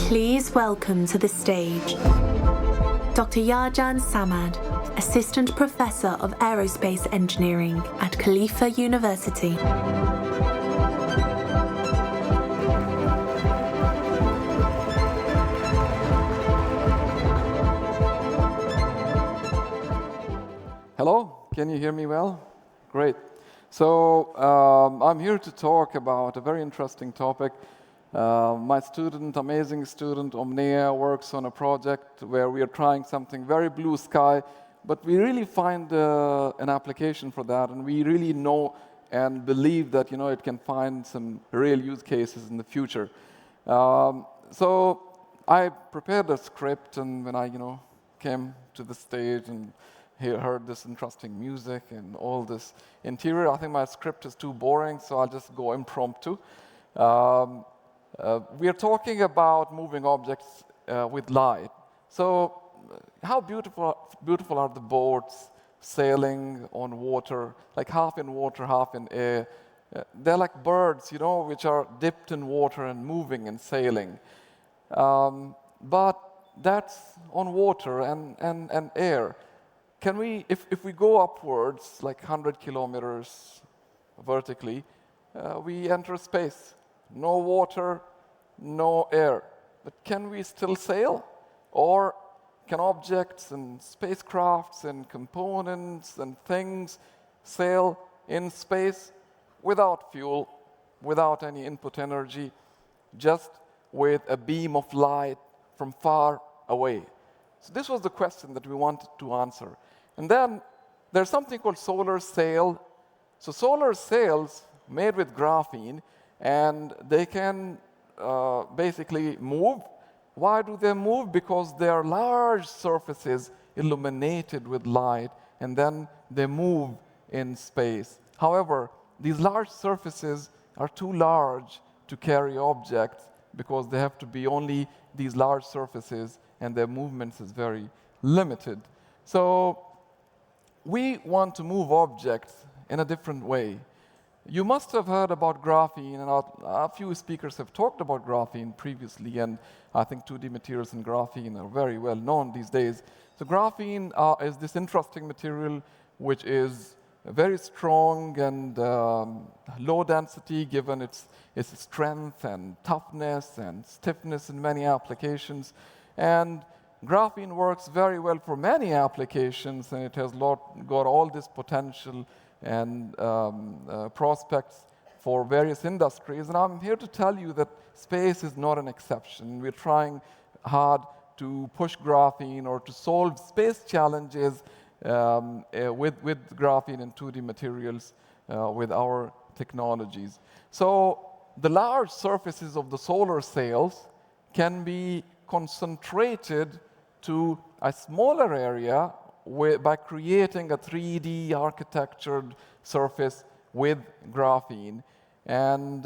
Please welcome to the stage Dr. Yarjan Samad, Assistant Professor of Aerospace Engineering at Khalifa University. Hello, can you hear me well? Great. So I'm here to talk about a very interesting topic. My student, amazing student, Omnia, works on a project where we are trying something very blue sky, but we really find an application for that, and we really know and believe that it can find some real use cases in the future. So I prepared a script, and when I came to the stage and heard this interesting music and all this interior, I think my script is too boring, so I'll just go impromptu. We are talking about moving objects with light. So how beautiful are the boats sailing on water, like half in water, half in air. They're like birds, which are dipped in water and moving and sailing. But that's on water and air. Can we, if we go upwards, like 100 kilometers vertically, we enter space. No water, no air. But can we still sail? Or can objects and spacecrafts and components and things sail in space without fuel, without any input energy, just with a beam of light from far away? So this was the question that we wanted to answer. And then there's something called solar sail. So solar sails made with graphene, and they can basically move. Why do they move? Because they are large surfaces illuminated with light, and then they move in space. However, these large surfaces are too large to carry objects because they have to be only these large surfaces, and their movements is very limited. So we want to move objects in a different way. You must have heard about graphene, and a few speakers have talked about graphene previously, and I think 2D materials in graphene are very well known these days. So graphene is this interesting material which is very strong and low density given its strength and toughness and stiffness in many applications. And graphene works very well for many applications, and it has got all this potential and prospects for various industries. And I'm here to tell you that space is not an exception. We're trying hard to push graphene or to solve space challenges with graphene and 2D materials with our technologies. So the large surfaces of the solar sails can be concentrated to a smaller area by creating a 3D architectured surface with graphene. And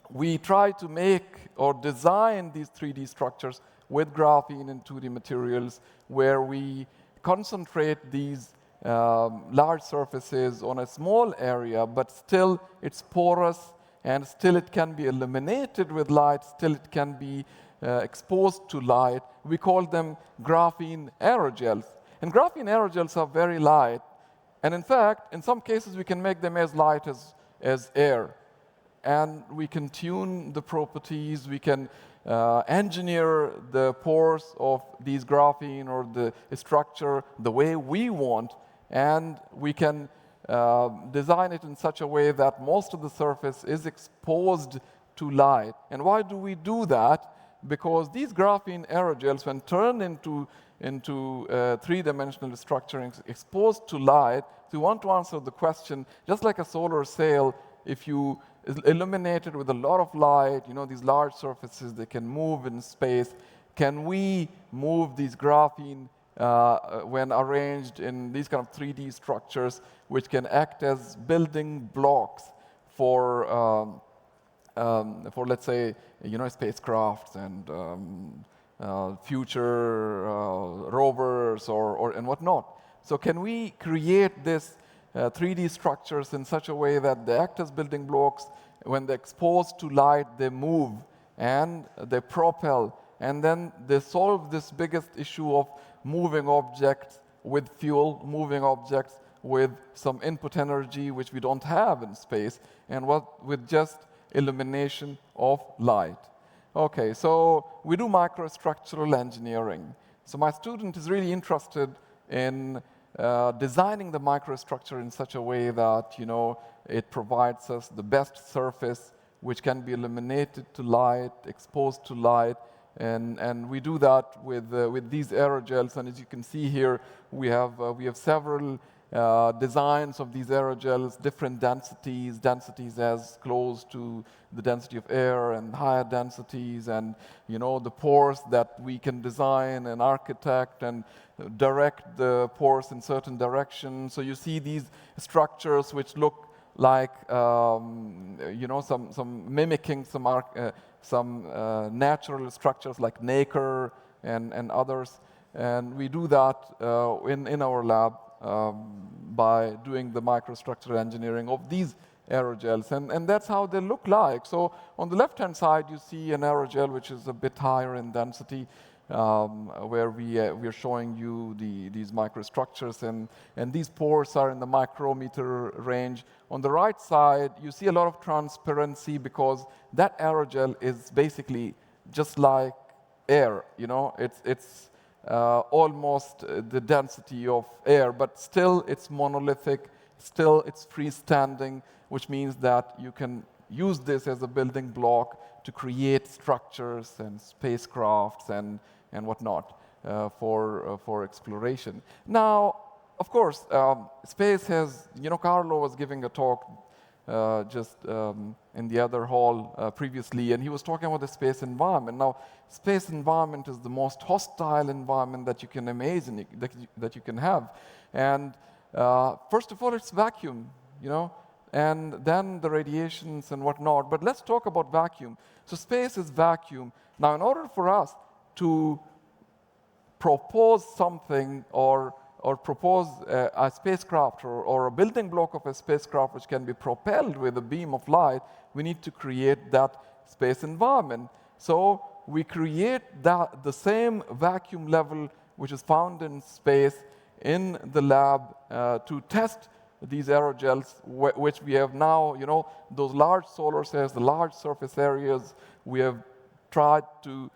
we try to make or design these 3D structures with graphene and 2D materials where we concentrate these large surfaces on a small area, but still it's porous, and still it can be illuminated with light, still it can be exposed to light. We call them graphene aerogels. And graphene aerogels are very light. And in fact, in some cases, we can make them as light as air. And we can tune the properties, we can engineer the pores of these graphene or the structure the way we want, and we can design it in such a way that most of the surface is exposed to light. And why do we do that? Because these graphene aerogels, when turned into three-dimensional structure exposed to light, so you want to answer the question, just like a solar sail, if you illuminate it with a lot of light, these large surfaces, they can move in space. Can we move these graphene when arranged in these kind of 3D structures, which can act as building blocks for let's say, spacecrafts and future rovers and whatnot. So can we create this 3D structures in such a way that they act as building blocks? When they're exposed to light, they move and they propel, and then they solve this biggest issue of moving objects with fuel, moving objects with some input energy which we don't have in space, and with just illumination of light. Okay, so we do microstructural engineering. So my student is really interested in designing the microstructure in such a way that, you know, it provides us the best surface which can be illuminated to light, exposed to light, and we do that with these aerogels. And as you can see here, we have several designs of these aerogels, different densities as close to the density of air and higher densities, and you know the pores that we can design and architect and direct the pores in certain directions. So you see these structures which look like you know some mimicking some natural structures like nacre and others, and we do that in our lab by doing the microstructural engineering of these aerogels, and that's how they look like. So on the left-hand side, you see an aerogel which is a bit higher in density, where we are showing you these microstructures, and these pores are in the micrometer range. On the right side, you see a lot of transparency because that aerogel is basically just like air. You know, it's almost the density of air, but still it's monolithic, still it's freestanding, which means that you can use this as a building block to create structures and spacecrafts and whatnot for exploration. Now, of course, space has, you know, Carlo was giving a talk just in the other hall previously, and he was talking about the space environment. Now, space environment is the most hostile environment that you can imagine, that you can have. And first of all, it's vacuum, you know, and then the radiations and whatnot. But let's talk about vacuum. So space is vacuum. Now, in order for us to propose something or propose a spacecraft or a building block of a spacecraft which can be propelled with a beam of light, we need to create that space environment. So we create the same vacuum level which is found in space in the lab to test these aerogels, which we have now, you know, those large solar cells, the large surface areas, we have tried to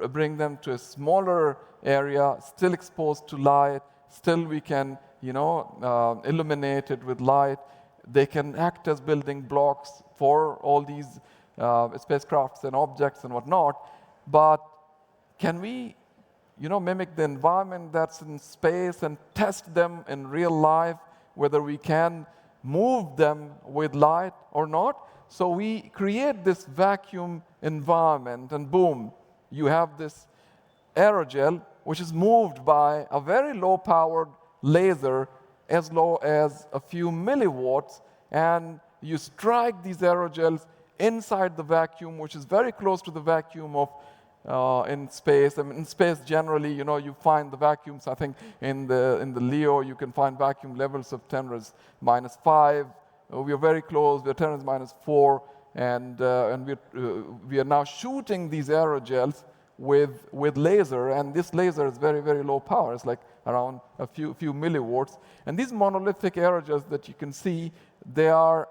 bring them to a smaller area, still exposed to light, still we can, you know, illuminate it with light. They can act as building blocks for all these spacecrafts and objects and whatnot, but can we, you know, mimic the environment that's in space and test them in real life, whether we can move them with light or not? So we create this vacuum environment, and boom, you have this aerogel which is moved by a very low-powered laser as low as a few milliwatts, and you strike these aerogels inside the vacuum, which is very close to the vacuum of in space. I mean, in space generally, you know, you find the vacuums. I think in the LEO you can find vacuum levels of 10⁻⁵. We are very close. We are 10⁻⁴, and we are now shooting these aerogels with laser, and this laser is very, very low power. It's like around a few milliwatts. And these monolithic aerogels that you can see, they are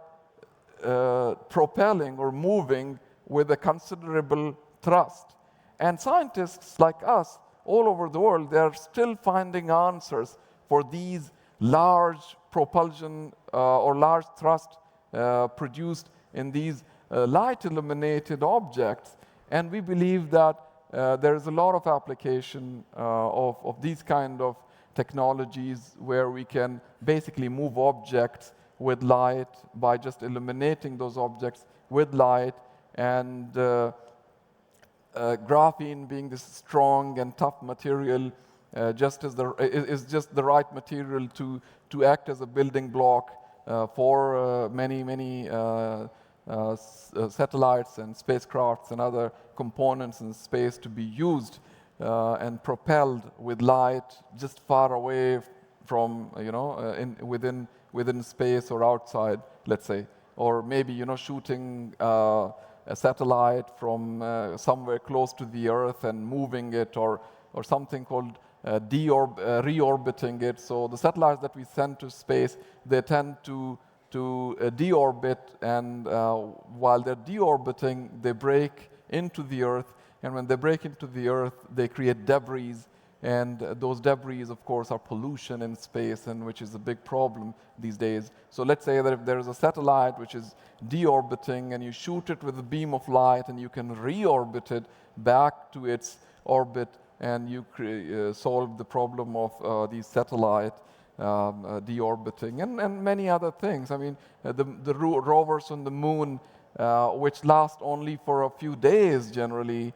propelling or moving with a considerable thrust. And scientists like us all over the world, they are still finding answers for these large propulsion or large thrust produced in these light-illuminated objects. And we believe that there is a lot of application of these kind of technologies where we can basically move objects with light by just illuminating those objects with light, and graphene being this strong and tough material is just the right material to act as a building block for many satellites and spacecrafts and other components in space to be used and propelled with light just far away from, you know, within space or outside, let's say, or maybe, you know, shooting a satellite from somewhere close to the Earth and moving it, or something called reorbiting it. So the satellites that we send to space, they tend to deorbit, and while they're deorbiting, they break into the Earth, and when they break into the Earth, they create debris, and those debris, of course, are pollution in space, and which is a big problem these days. So let's say that if there is a satellite which is deorbiting, and you shoot it with a beam of light, and you can reorbit it back to its orbit, and you solve the problem of these satellite deorbiting, and many other things. I mean, the rovers on the moon, which last only for a few days generally,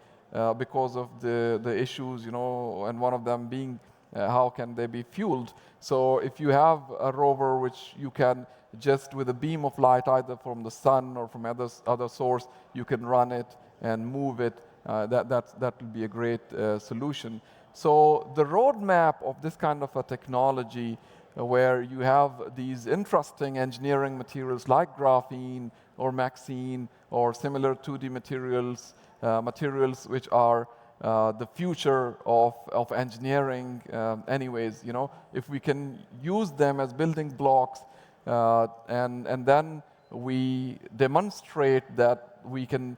because of the issues, you know, and one of them being how can they be fueled. So if you have a rover which you can just with a beam of light, either from the sun or from other source, you can run it and move it, that will be a great solution. So the roadmap of this kind of a technology, where you have these interesting engineering materials like graphene or MXene or similar 2D materials, materials which are the future of engineering anyways, you know, if we can use them as building blocks, and then we demonstrate that we can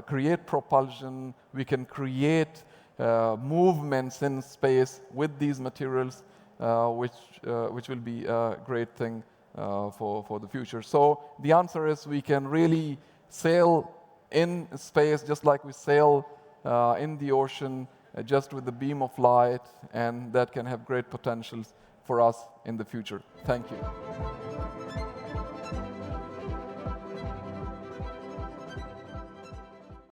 create propulsion, we can create movements in space with these materials, which will be a great thing for the future. So the answer is we can really sail in space just like we sail in the ocean, just with a beam of light, and that can have great potentials for us in the future. Thank you.